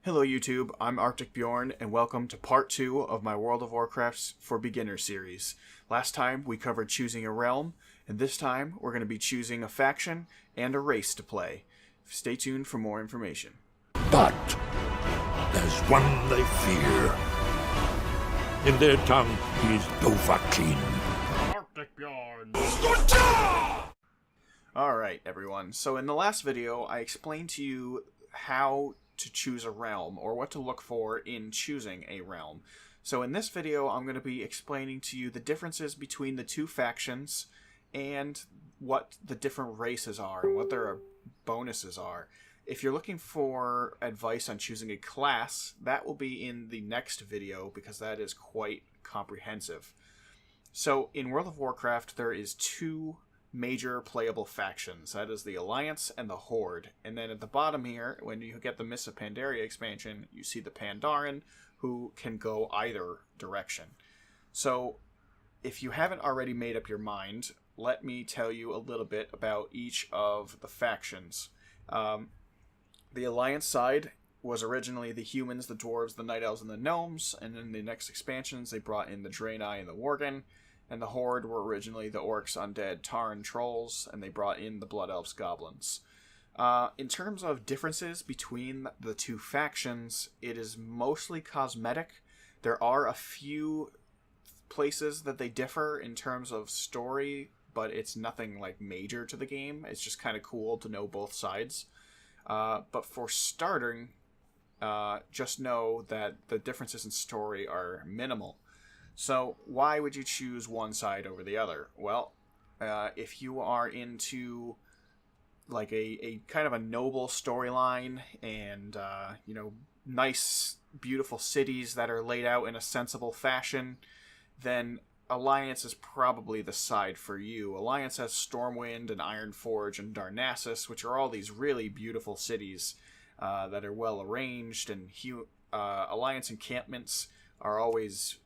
Hello YouTube, I'm Arctic Bjorn, and welcome to part 2 of my World of Warcraft for Beginners series. Last time we covered choosing a realm, and this time we're going to be choosing a faction and a race to play. Stay tuned for more information. But there's one they fear. In their tongue, he's Dovahkiin. Arctic Bjorn. Alright everyone, so in the last video I explained to you how to choose a realm, or what to look for in choosing a realm. So in this video, I'm going to be explaining to you the differences between the two factions and what the different races are and what their bonuses are. If you're looking for advice on choosing a class, that will be in the next video because that is quite comprehensive. So in World of Warcraft, there is two major playable factions. That is the Alliance and the Horde. And then at the bottom here, when you get the Mists of Pandaria expansion, you see the Pandaren, who can go either direction. So if you haven't already made up your mind, let me tell you a little bit about each of the factions. The Alliance side was originally the humans, the dwarves, the night elves, and the gnomes, and in the next expansions they brought in the Draenei and the Worgen. And the Horde were originally the orcs, undead, Tauren trolls, and they brought in the blood elves, goblins. In terms of differences between the two factions, it is mostly cosmetic. There are a few places that they differ in terms of story, but it's nothing like major to the game. It's just kind of cool to know both sides. But for starting, just know that the differences in story are minimal. So why would you choose one side over the other? Well, if you are into like a kind of a noble storyline and nice, beautiful cities that are laid out in a sensible fashion, then Alliance is probably the side for you. Alliance has Stormwind and Ironforge and Darnassus, which are all these really beautiful cities that are well arranged, and Alliance encampments are always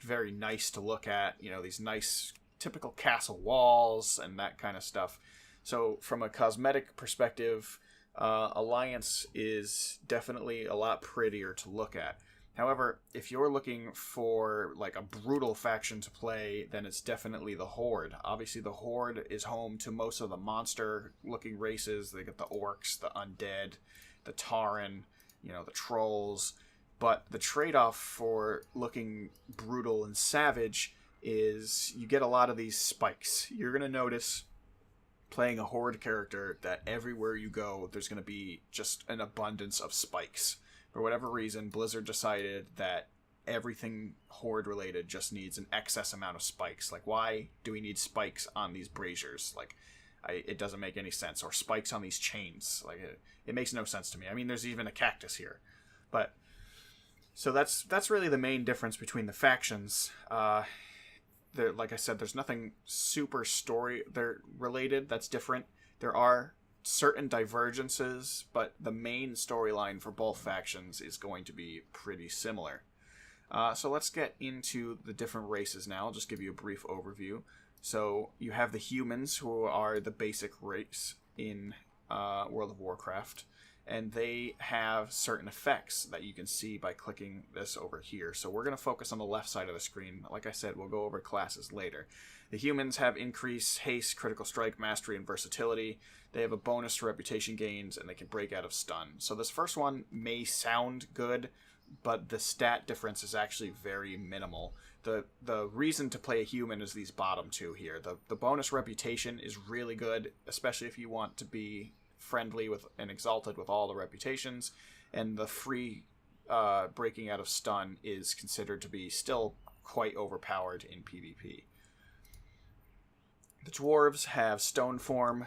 very nice to look at, these nice typical castle walls and that kind of stuff. So from a cosmetic perspective, Alliance is definitely a lot prettier to look at. However, if you're looking for like a brutal faction to play, then it's definitely the Horde. Obviously the Horde is home to most of the monster looking races. They get the orcs, the undead, the Tauren, the trolls. But the trade-off for looking brutal and savage is you get a lot of these spikes. You're going to notice playing a Horde character that everywhere you go, there's going to be just an abundance of spikes. For whatever reason, Blizzard decided that everything Horde-related just needs an excess amount of spikes. Like, why do we need spikes on these braziers? Like, it doesn't make any sense. Or spikes on these chains. Like, it makes no sense to me. I mean, there's even a cactus here. But so that's really the main difference between the factions. Like I said, there's nothing super story related that's different. There are certain divergences, but the main storyline for both factions is going to be pretty similar. So let's get into the different races now. I'll just give you a brief overview. So you have the humans, who are the basic race in World of Warcraft. And they have certain effects that you can see by clicking this over here. So we're going to focus on the left side of the screen. Like I said, we'll go over classes later. The humans have increased haste, critical strike, mastery, and versatility. They have a bonus to reputation gains, and they can break out of stun. So this first one may sound good, but the stat difference is actually very minimal. The reason to play a human is these bottom two here. The bonus reputation is really good, especially if you want to be friendly with and exalted with all the reputations, and the free breaking out of stun is considered to be still quite overpowered in PvP. The dwarves have stone form.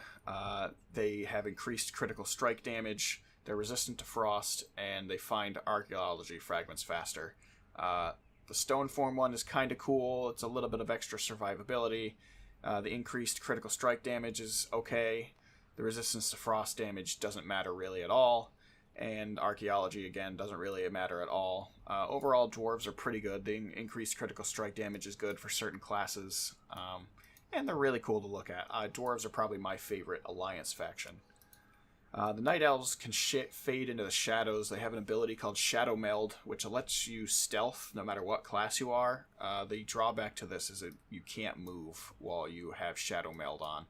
They have increased critical strike damage. They're resistant to frost, and they find archaeology fragments faster. The stone form one is kind of cool. It's a little bit of extra survivability. The increased critical strike damage is okay. The resistance to frost damage doesn't matter really at all, and archaeology, again, doesn't really matter at all. Overall, dwarves are pretty good. The increased critical strike damage is good for certain classes, and they're really cool to look at. Dwarves are probably my favorite Alliance faction. The Night Elves can fade into the shadows. They have an ability called Shadow Meld, which lets you stealth no matter what class you are. The drawback to this is that you can't move while you have Shadow Meld on.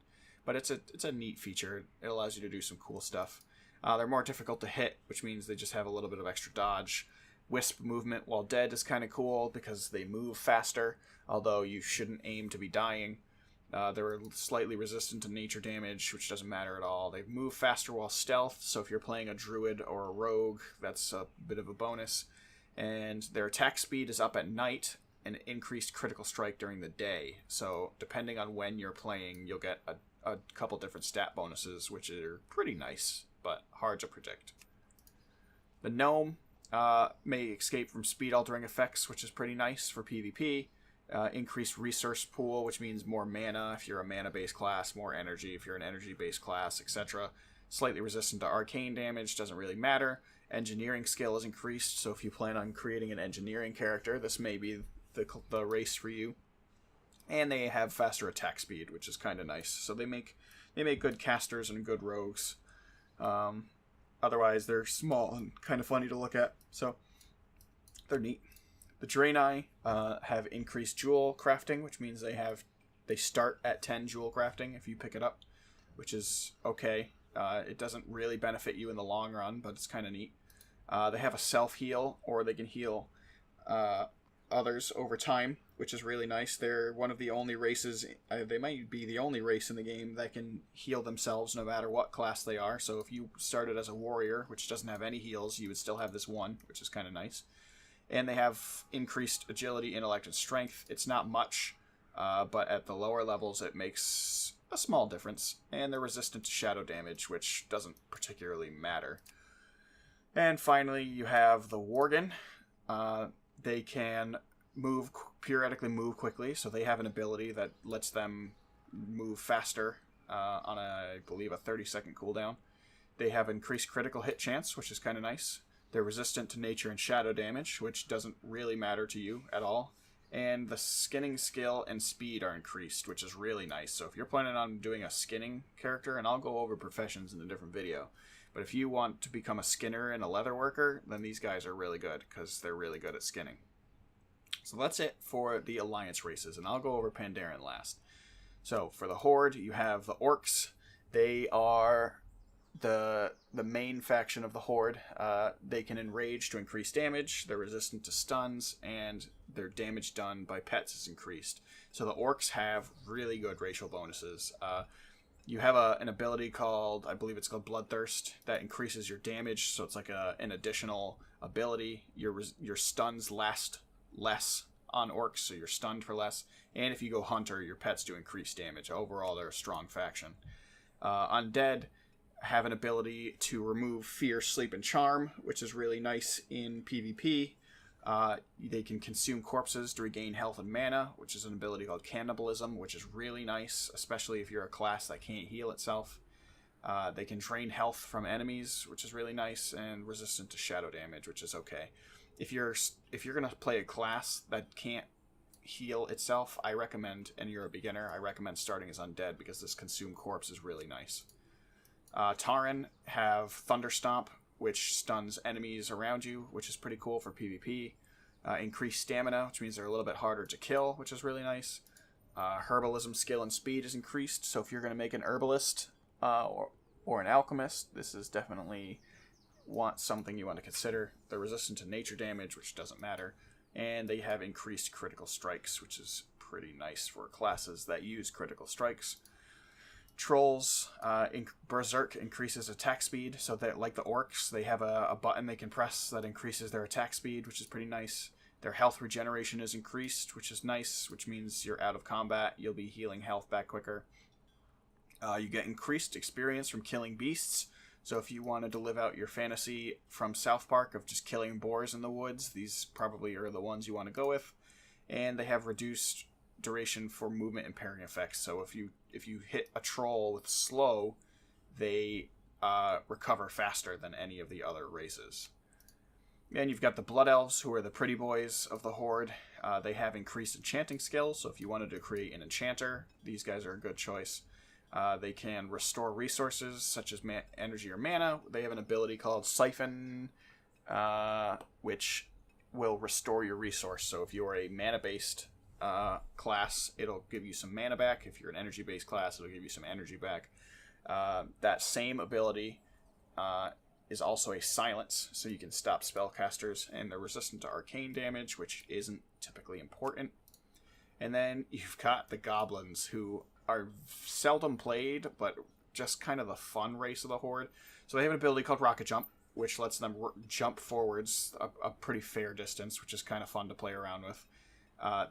But it's a neat feature. It allows you to do some cool stuff. They're more difficult to hit, which means they just have a little bit of extra dodge. Wisp movement while dead is kind of cool because they move faster, although you shouldn't aim to be dying. They're slightly resistant to nature damage, which doesn't matter at all. They move faster while stealth, so if you're playing a druid or a rogue, that's a bit of a bonus. And their attack speed is up at night and increased critical strike during the day. So depending on when you're playing, you'll get a couple different stat bonuses, which are pretty nice, but hard to predict. The gnome may escape from speed-altering effects, which is pretty nice for PvP. Increased resource pool, which means more mana if you're a mana-based class, more energy if you're an energy-based class, etc. Slightly resistant to arcane damage, doesn't really matter. Engineering skill is increased, so if you plan on creating an engineering character, this may be the race for you. And they have faster attack speed, which is kind of nice. So they make good casters and good rogues. Otherwise, they're small and kind of funny to look at, so they're neat. The Draenei have increased jewel crafting, which means they start at 10 jewel crafting if you pick it up, which is okay. It doesn't really benefit you in the long run, but it's kind of neat. They have a self-heal, or they can heal others over time, which is really nice. They're one of the only races, they might be the only race in the game that can heal themselves no matter what class they are. So if you started as a warrior, which doesn't have any heals, you would still have this one, which is kind of nice. And they have increased agility, intellect, and strength. It's not much, but at the lower levels it makes a small difference. And they're resistant to shadow damage, which doesn't particularly matter. And finally, you have the Worgen. They can periodically move quickly, so they have an ability that lets them move faster on, I believe, a 30-second cooldown. They have increased critical hit chance, which is kind of nice. They're resistant to nature and shadow damage, which doesn't really matter to you at all. And the skinning skill and speed are increased, which is really nice. So if you're planning on doing a skinning character, and I'll go over professions in a different video, but if you want to become a skinner and a leather worker, then these guys are really good, because they're really good at skinning. So that's it for the Alliance races, and I'll go over Pandaren last. So for the Horde, you have the Orcs. They are the main faction of the Horde. They can enrage to increase damage, they're resistant to stuns, and their damage done by pets is increased. So the Orcs have really good racial bonuses. You have an ability called, I believe it's called Bloodthirst, that increases your damage, so it's like an additional ability. Your stuns last less on Orcs, so you're stunned for less. And if you go Hunter, your pets do increased damage. Overall, they're a strong faction. Undead have an ability to remove Fear, Sleep, and Charm, which is really nice in PvP. They can consume corpses to regain health and mana, which is an ability called Cannibalism, which is really nice, especially if you're a class that can't heal itself. They can drain health from enemies, which is really nice, and resistant to shadow damage, which is okay. If you're going to play a class that can't heal itself, I recommend, and you're a beginner, I recommend starting as Undead, because this Consume Corpse is really nice. Tauren have Thunderstomp, which stuns enemies around you, which is pretty cool for PvP. Increased stamina, which means they're a little bit harder to kill, which is really nice. Herbalism skill and speed is increased, so if you're going to make an herbalist or an alchemist, this is definitely something you want to consider. They're resistant to nature damage, which doesn't matter. And they have increased critical strikes, which is pretty nice for classes that use critical strikes. Trolls, Berserk increases attack speed, so that, like the Orcs, they have a button they can press that increases their attack speed, which is pretty nice. Their health regeneration is increased, which is nice, which means you're out of combat, you'll be healing health back quicker. You get increased experience from killing beasts, so if you wanted to live out your fantasy from South Park of just killing boars in the woods, these probably are the ones you want to go with. And they have reduced duration for movement and parrying effects, so if you hit a troll with slow, they recover faster than any of the other races. And you've got the Blood Elves, who are the pretty boys of the Horde. They have increased enchanting skills, so if you wanted to create an enchanter, these guys are a good choice. They can restore resources such as energy or mana. They have an ability called Siphon, which will restore your resource. So if you're a mana-based class, it'll give you some mana back. If you're an energy-based class, it'll give you some energy back. That same ability is also a silence, so you can stop spellcasters, and they're resistant to arcane damage, which isn't typically important. And then you've got the goblins, who are seldom played, but just kind of the fun race of the Horde. So they have an ability called Rocket Jump, which lets them jump forwards a pretty fair distance, which is kind of fun to play around with.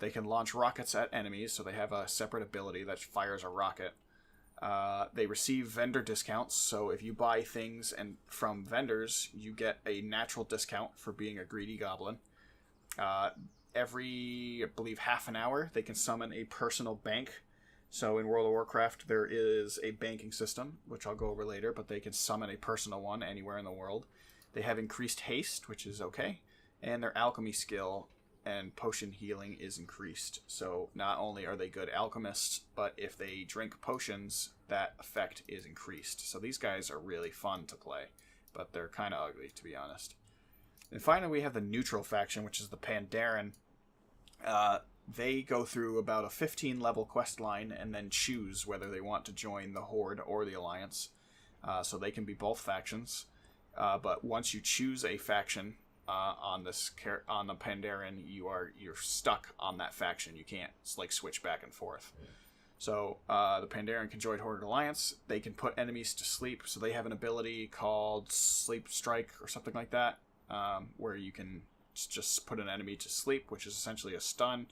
They can launch rockets at enemies, so they have a separate ability that fires a rocket. They receive vendor discounts, so if you buy things from vendors, you get a natural discount for being a greedy goblin. Every, I believe, half an hour, they can summon a personal bank. So in World of Warcraft, there is a banking system, which I'll go over later, but they can summon a personal one anywhere in the world. They have increased haste, which is okay, and their alchemy skill and potion healing is increased. So not only are they good alchemists, but if they drink potions, that effect is increased. So these guys are really fun to play, but they're kind of ugly, to be honest. And finally, we have the neutral faction, which is the Pandaren. They go through about a 15-level quest line and then choose whether they want to join the Horde or the Alliance. So they can be both factions. But once you choose a faction on the Pandaren, you're stuck on that faction. You can't switch back and forth. Yeah. So the Pandaren can join Horde or Alliance. They can put enemies to sleep. So they have an ability called Sleep Strike or something like that, where you can just put an enemy to sleep, which is essentially a stun.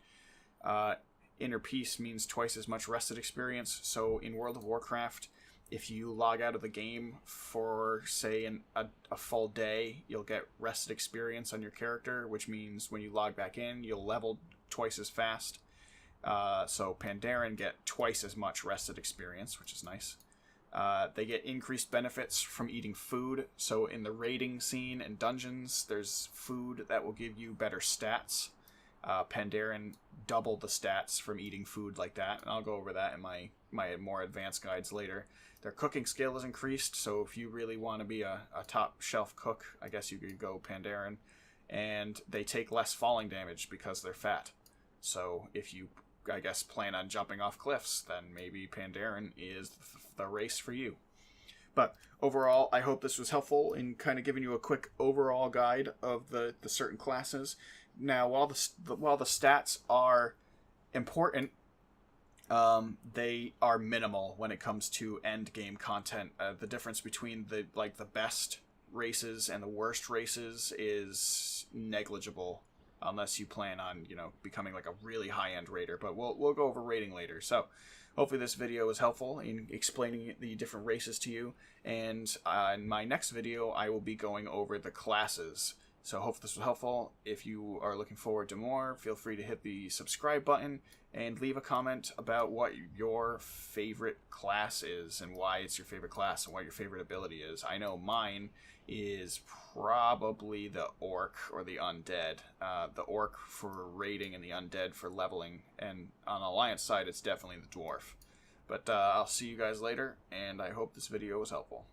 Inner Peace means twice as much rested experience. So in World of Warcraft, if you log out of the game for, say, a full day, you'll get rested experience on your character, which means when you log back in, you'll level twice as fast. So Pandaren get twice as much rested experience, which is nice. They get increased benefits from eating food. So in the raiding scene and dungeons, there's food that will give you better stats. Pandaren double the stats from eating food like that, and I'll go over that in my more advanced guides later. Their cooking skill is increased, so if you really want to be a top shelf cook, I guess you could go Pandaren. And they take less falling damage because they're fat. So if you, I guess, plan on jumping off cliffs, then maybe Pandaren is the race for you. But overall, I hope this was helpful in kind of giving you a quick overall guide of the certain classes. Now, while the stats are important, they are minimal when it comes to end game content. The difference between the best races and the worst races is negligible, unless you plan on becoming like a really high end raider. But we'll go over rating later. So hopefully this video was helpful in explaining the different races to you. And in my next video, I will be going over the classes. So I hope this was helpful. If you are looking forward to more, feel free to hit the subscribe button and leave a comment about what your favorite class is and why it's your favorite class and what your favorite ability is. I know mine is probably the Orc or the Undead. The Orc for raiding and the Undead for leveling. And on the Alliance side, it's definitely the Dwarf. But I'll see you guys later, and I hope this video was helpful.